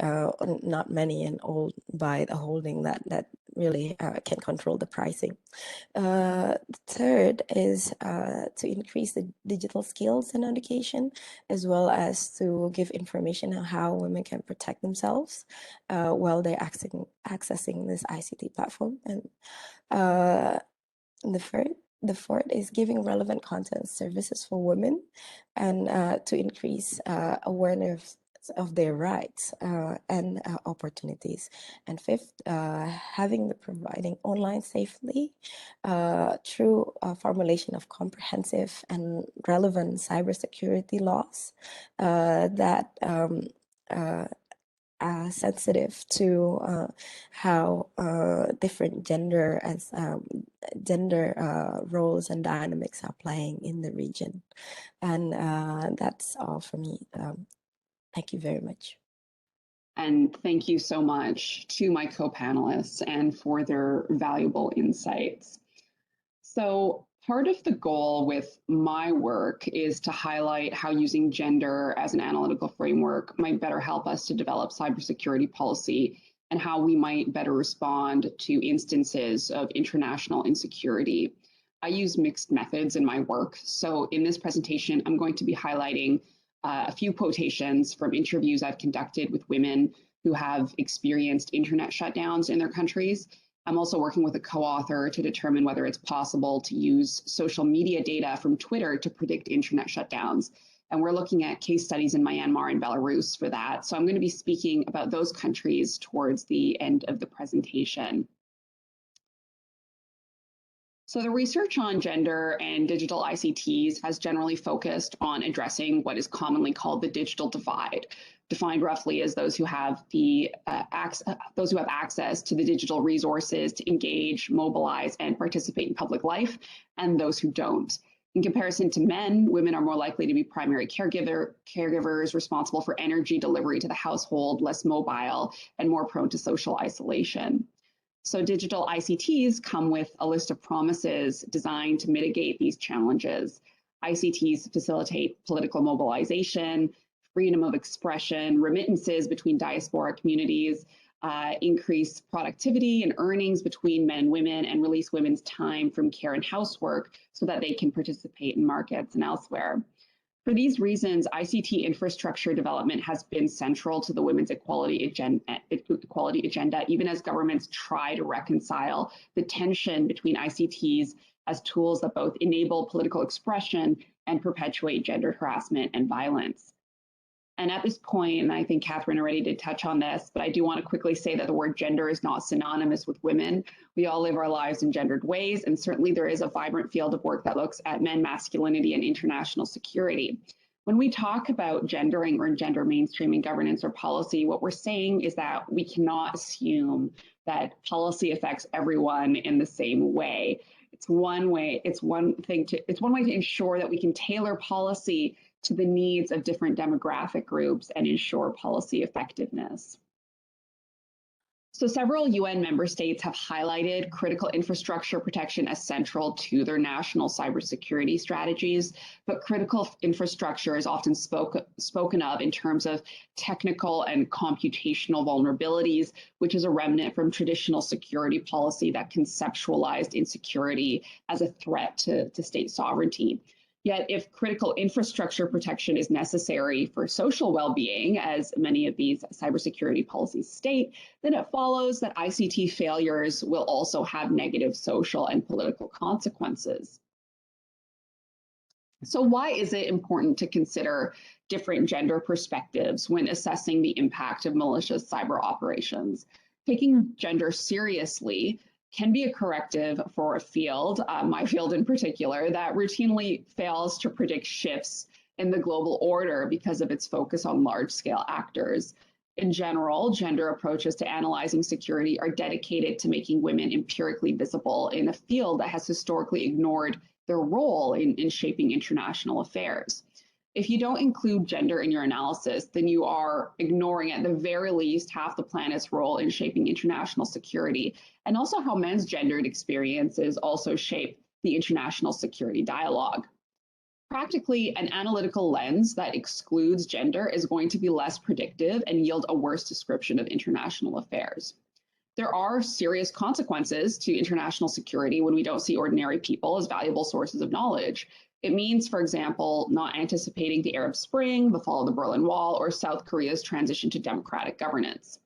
Speaker 5: not many and all by the holding that really can control the pricing. The third is to increase the digital skills in education, as well as to give information on how women can protect themselves while they're accessing this ICT platform. And the fourth is giving relevant content services for women and to increase awareness of their rights and opportunities. And fifth, providing online safely through formulation of comprehensive and relevant cybersecurity laws that sensitive to how different gender roles and dynamics are playing in the region. And that's all for me. Thank you very much.
Speaker 6: And thank you so much to my co-panelists and for their valuable insights. So part of the goal with my work is to highlight how using gender as an analytical framework might better help us to develop cybersecurity policy and how we might better respond to instances of international insecurity. I use mixed methods in my work. So in this presentation, I'm going to be highlighting a few quotations from interviews I've conducted with women who have experienced internet shutdowns in their countries. I'm also working with a co-author to determine whether it's possible to use social media data from Twitter to predict internet shutdowns. And we're looking at case studies in Myanmar and Belarus for that. So I'm going to be speaking about those countries towards the end of the presentation. So the research on gender and digital ICTs has generally focused on addressing what is commonly called the digital divide, defined roughly as those who have access to the digital resources to engage, mobilize, and participate in public life, and those who don't. In comparison to men, women are more likely to be primary caregivers responsible for energy delivery to the household, less mobile, and more prone to social isolation. So digital ICTs come with a list of promises designed to mitigate these challenges. ICTs facilitate political mobilization, freedom of expression, remittances between diaspora communities, increase productivity and earnings between men and women, and release women's time from care and housework so that they can participate in markets and elsewhere. For these reasons, ICT infrastructure development has been central to the women's equality agenda, even as governments try to reconcile the tension between ICTs as tools that both enable political expression and perpetuate gender harassment and violence. And at this point, and I think Catherine already did touch on this, but I do want to quickly say that the word gender is not synonymous with women. We all live our lives in gendered ways, and certainly there is a vibrant field of work that looks at men, masculinity, and international security. When we talk about gendering or gender mainstreaming governance or policy, what we're saying is that we cannot assume that policy affects everyone in the same way. It's one way to ensure that we can tailor policy to the needs of different demographic groups and ensure policy effectiveness. So several UN member states have highlighted critical infrastructure protection as central to their national cybersecurity strategies, but critical infrastructure is often spoken of in terms of technical and computational vulnerabilities, which is a remnant from traditional security policy that conceptualized insecurity as a threat to state sovereignty. Yet, if critical infrastructure protection is necessary for social well-being, as many of these cybersecurity policies state, then it follows that ICT failures will also have negative social and political consequences. So why is it important to consider different gender perspectives when assessing the impact of malicious cyber operations? Taking gender seriously can be a corrective for a field, my field in particular, that routinely fails to predict shifts in the global order because of its focus on large-scale actors. In general, gender approaches to analyzing security are dedicated to making women empirically visible in a field that has historically ignored their role in shaping international affairs. If you don't include gender in your analysis, then you are ignoring at the very least half the planet's role in shaping international security, and also how men's gendered experiences also shape the international security dialogue. Practically, an analytical lens that excludes gender is going to be less predictive and yield a worse description of international affairs. There are serious consequences to international security when we don't see ordinary people as valuable sources of knowledge. It means, for example, not anticipating the Arab Spring, the fall of the Berlin Wall, or South Korea's transition to democratic governance.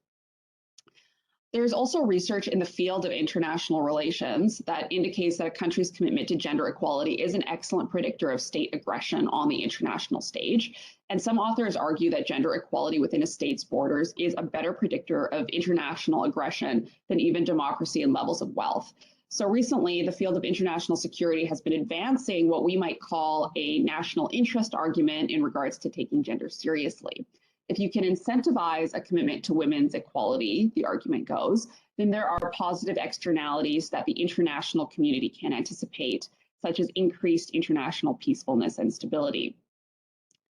Speaker 6: There's also research in the field of international relations that indicates that a country's commitment to gender equality is an excellent predictor of state aggression on the international stage. And some authors argue that gender equality within a state's borders is a better predictor of international aggression than even democracy and levels of wealth. So recently, the field of international security has been advancing what we might call a national interest argument in regards to taking gender seriously. If you can incentivize a commitment to women's equality, the argument goes, then there are positive externalities that the international community can anticipate, such as increased international peacefulness and stability.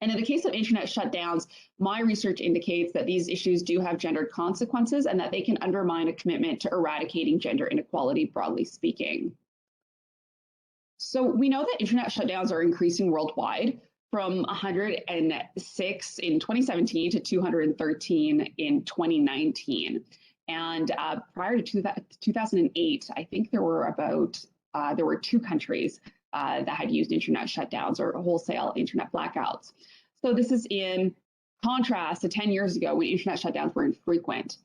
Speaker 6: And in the case of internet shutdowns, my research indicates that these issues do have gendered consequences and that they can undermine a commitment to eradicating gender inequality, broadly speaking. So we know that internet shutdowns are increasing worldwide, from 106 in 2017 to 213 in 2019. And prior to 2008, I think there were 2 countries that had used internet shutdowns or wholesale internet blackouts. So this is in contrast to 10 years ago when internet shutdowns were infrequent.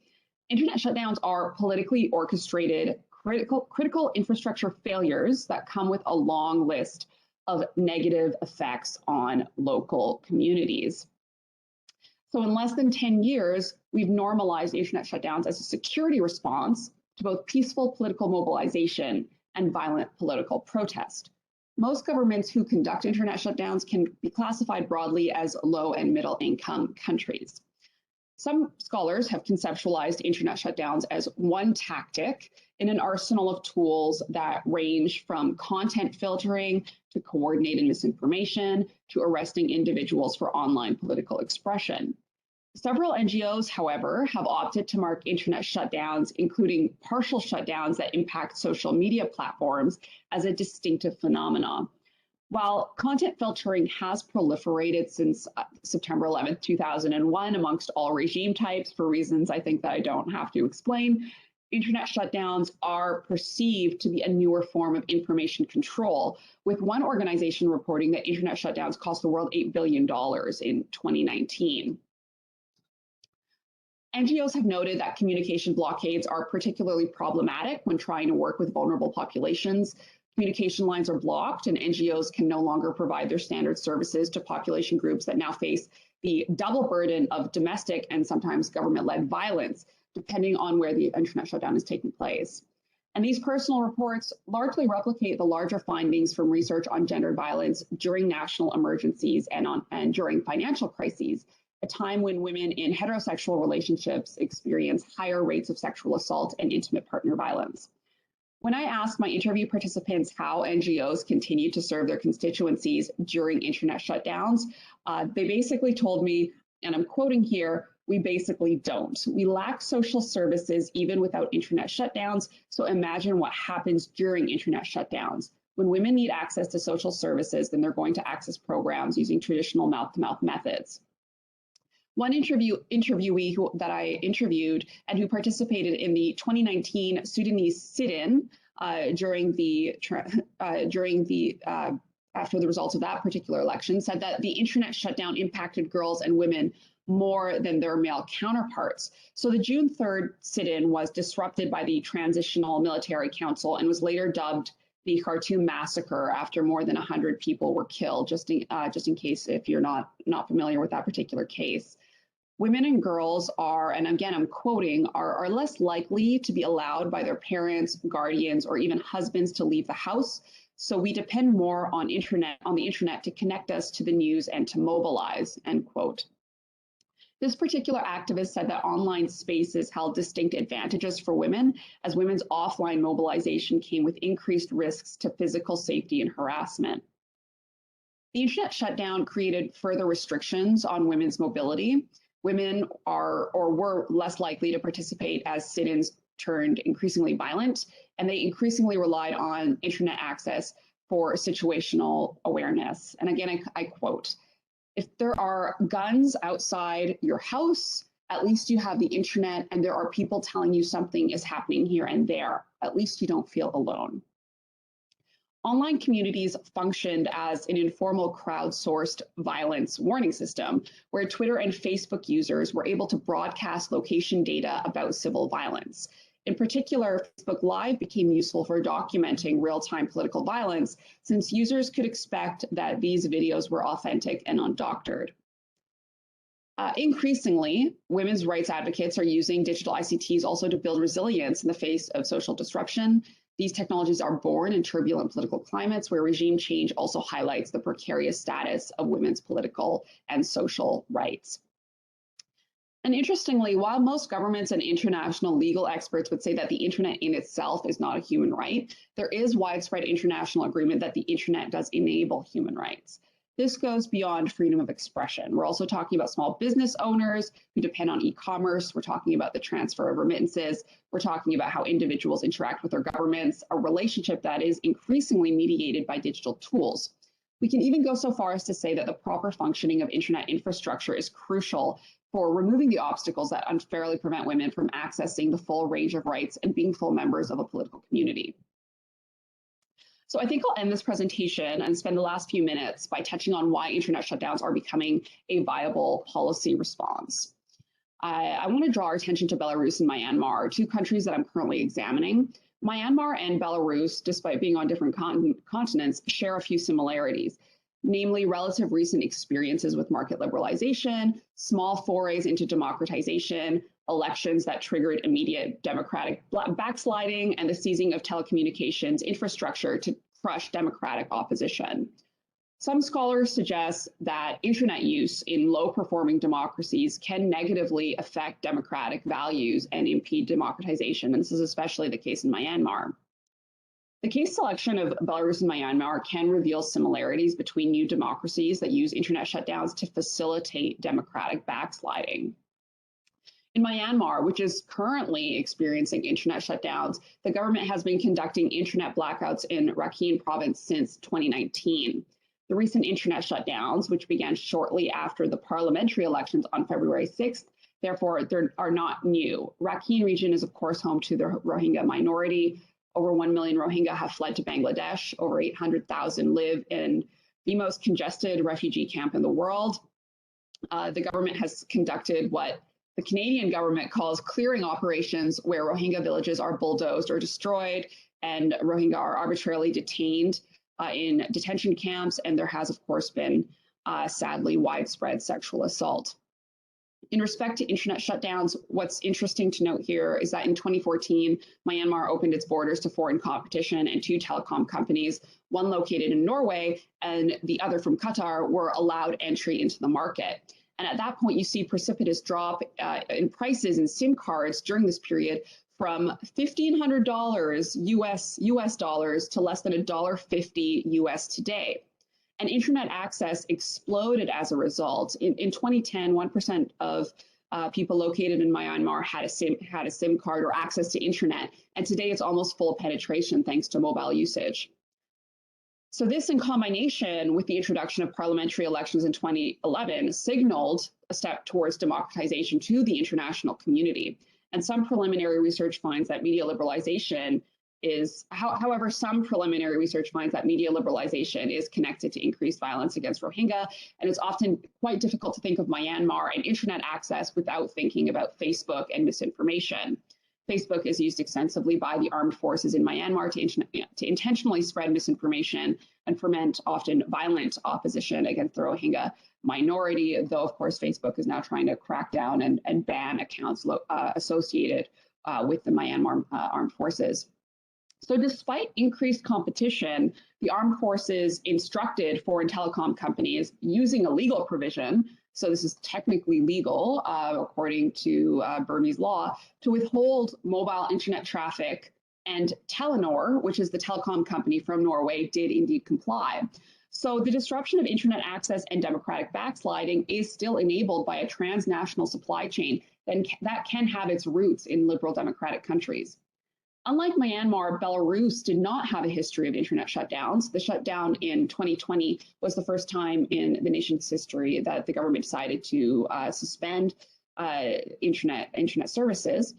Speaker 6: Internet shutdowns are politically orchestrated critical infrastructure failures that come with a long list of negative effects on local communities. So in less than 10 years, we've normalized internet shutdowns as a security response to both peaceful political mobilization and violent political protest. Most governments who conduct internet shutdowns can be classified broadly as low and middle income countries. Some scholars have conceptualized internet shutdowns as one tactic in an arsenal of tools that range from content filtering to coordinated misinformation to arresting individuals for online political expression. Several NGOs, however, have opted to mark internet shutdowns, including partial shutdowns that impact social media platforms, as a distinctive phenomenon. While content filtering has proliferated since September 11th, 2001 amongst all regime types for reasons I think that I don't have to explain, internet shutdowns are perceived to be a newer form of information control, with one organization reporting that internet shutdowns cost the world $8 billion in 2019. NGOs have noted that communication blockades are particularly problematic when trying to work with vulnerable populations. Communication lines are blocked, and NGOs can no longer provide their standard services to population groups that now face the double burden of domestic and sometimes government-led violence, depending on where the internet shutdown is taking place. And these personal reports largely replicate the larger findings from research on gendered violence during national emergencies and during financial crises, a time when women in heterosexual relationships experience higher rates of sexual assault and intimate partner violence. When I asked my interview participants how NGOs continue to serve their constituencies during internet shutdowns, they basically told me, and I'm quoting here, "We basically don't. We lack social services even without internet shutdowns, so imagine what happens during internet shutdowns. When women need access to social services, then they're going to access programs using traditional mouth-to-mouth methods." One interviewee that I interviewed and who participated in the 2019 Sudanese sit-in after the results of that particular election said that the internet shutdown impacted girls and women more than their male counterparts. So the June 3rd sit-in was disrupted by the Transitional Military Council and was later dubbed the Khartoum massacre after more than 100 people were killed, just in case if you're not familiar with that particular case. Women and girls are, and again I'm quoting, are less likely to be allowed by their parents, guardians, or even husbands to leave the house. So we depend more on the internet to connect us to the news and to mobilize, end quote. This particular activist said that online spaces held distinct advantages for women, as women's offline mobilization came with increased risks to physical safety and harassment. The internet shutdown created further restrictions on women's mobility. Women are or were less likely to participate as sit-ins turned increasingly violent, and they increasingly relied on internet access for situational awareness. And again, I quote, "If there are guns outside your house, at least you have the internet and there are people telling you something is happening here and there. At least you don't feel alone." Online communities functioned as an informal crowdsourced violence warning system where Twitter and Facebook users were able to broadcast location data about civil violence. In particular, Facebook Live became useful for documenting real-time political violence since users could expect that these videos were authentic and undoctored. Increasingly, women's rights advocates are using digital ICTs also to build resilience in the face of social disruption. These technologies are born in turbulent political climates where regime change also highlights the precarious status of women's political and social rights. And interestingly, while most governments and international legal experts would say that the internet in itself is not a human right, there is widespread international agreement that the internet does enable human rights. This goes beyond freedom of expression. We're also talking about small business owners who depend on e-commerce. We're talking about the transfer of remittances. We're talking about how individuals interact with their governments, a relationship that is increasingly mediated by digital tools. We can even go so far as to say that the proper functioning of internet infrastructure is crucial for removing the obstacles that unfairly prevent women from accessing the full range of rights and being full members of a political community. So I think I'll end this presentation and spend the last few minutes by touching on why internet shutdowns are becoming a viable policy response. I want to draw our attention to Belarus and Myanmar, two countries that I'm currently examining. Myanmar and Belarus, despite being on different continents, share a few similarities, namely relative recent experiences with market liberalization, small forays into democratization, elections that triggered immediate democratic backsliding, and the seizing of telecommunications infrastructure to crush democratic opposition. Some scholars suggest that internet use in low-performing democracies can negatively affect democratic values and impede democratization, and this is especially the case in Myanmar. The case selection of Belarus and Myanmar can reveal similarities between new democracies that use internet shutdowns to facilitate democratic backsliding. In Myanmar, which is currently experiencing internet shutdowns, the government has been conducting internet blackouts in Rakhine province since 2019. The recent internet shutdowns, which began shortly after the parliamentary elections on February 6th, Therefore, they are not new. Rakhine region is, of course, home to the Rohingya minority. Over 1 million Rohingya have fled to Bangladesh. Over 800,000 live in the most congested refugee camp in the world. The government has conducted what the Canadian government calls clearing operations, where Rohingya villages are bulldozed or destroyed, and Rohingya are arbitrarily detained in detention camps. And there has, of course, been sadly widespread sexual assault. In respect to internet shutdowns, what's interesting to note here is that in 2014, Myanmar opened its borders to foreign competition, and 2 telecom companies, one located in Norway and the other from Qatar, were allowed entry into the market. And at that point, you see precipitous drop in prices in SIM cards during this period from $1,500 US dollars to less than $1.50 US today. And internet access exploded as a result. In 2010, 1% of people located in Myanmar had a SIM card or access to internet. And today it's almost full penetration thanks to mobile usage. So this, in combination with the introduction of parliamentary elections in 2011, signaled a step towards democratization to the international community. And some preliminary research finds that media liberalization is, however, some preliminary research finds that media liberalization is connected to increased violence against Rohingya. And it's often quite difficult to think of Myanmar and internet access without thinking about Facebook and misinformation. Facebook is used extensively by the armed forces in Myanmar to intentionally spread misinformation and foment often violent opposition against the Rohingya minority, though, of course, Facebook is now trying to crack down and ban accounts associated with the Myanmar armed forces. So despite increased competition, the armed forces instructed foreign telecom companies using a legal provision, so this is technically legal according to Burmese law, to withhold mobile internet traffic, and Telenor, which is the telecom company from Norway, did indeed comply. So the disruption of internet access and democratic backsliding is still enabled by a transnational supply chain that can have its roots in liberal democratic countries. Unlike Myanmar, Belarus did not have a history of internet shutdowns. The shutdown in 2020 was the first time in the nation's history that the government decided to suspend internet services.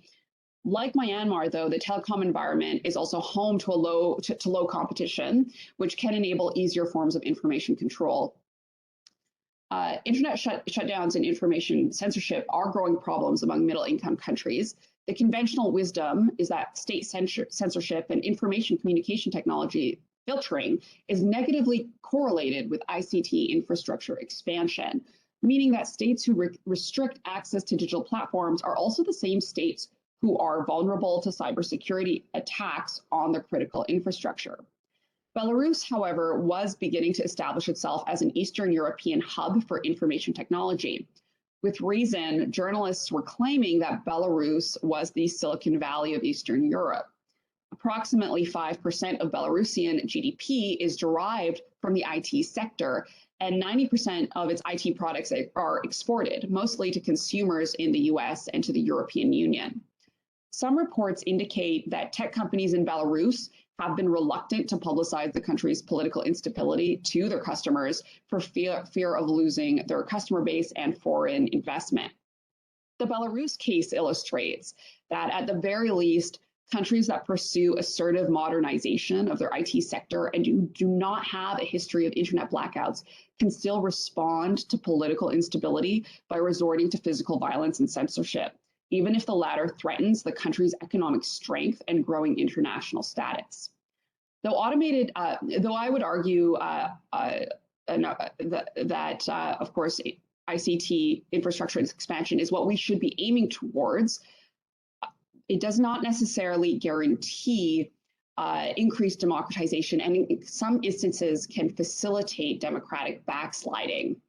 Speaker 6: Like Myanmar, though, the telecom environment is also home to low competition, which can enable easier forms of information control. Internet shutdowns and information censorship are growing problems among middle-income countries. The conventional wisdom is that state censorship and information communication technology filtering is negatively correlated with ICT infrastructure expansion, meaning that states who restrict access to digital platforms are also the same states who are vulnerable to cybersecurity attacks on their critical infrastructure. Belarus, however, was beginning to establish itself as an Eastern European hub for information technology. With reason, journalists were claiming that Belarus was the Silicon Valley of Eastern Europe. Approximately 5% of Belarusian GDP is derived from the IT sector, and 90% of its IT products are exported, mostly to consumers in the US and to the European Union. Some reports indicate that tech companies in Belarus have been reluctant to publicize the country's political instability to their customers for fear of losing their customer base and foreign investment. The Belarus case illustrates that, at the very least, countries that pursue assertive modernization of their IT sector and do not have a history of internet blackouts can still respond to political instability by resorting to physical violence and censorship, even if the latter threatens the country's economic strength and growing international status. Though I would argue that, of course, ICT infrastructure expansion is what we should be aiming towards, it does not necessarily guarantee increased democratization, and in some instances can facilitate democratic backsliding.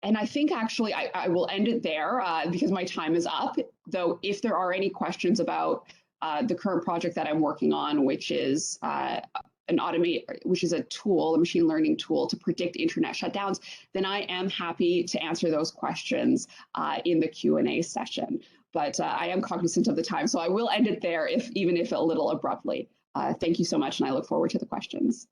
Speaker 6: And I think actually I will end it there because my time is up, though if there are any questions about the current project that I'm working on, which is a tool, a machine learning tool to predict internet shutdowns, then I am happy to answer those questions in the Q&A session. But I am cognizant of the time, so I will end it there, even if a little abruptly. Thank you so much, and I look forward to the questions.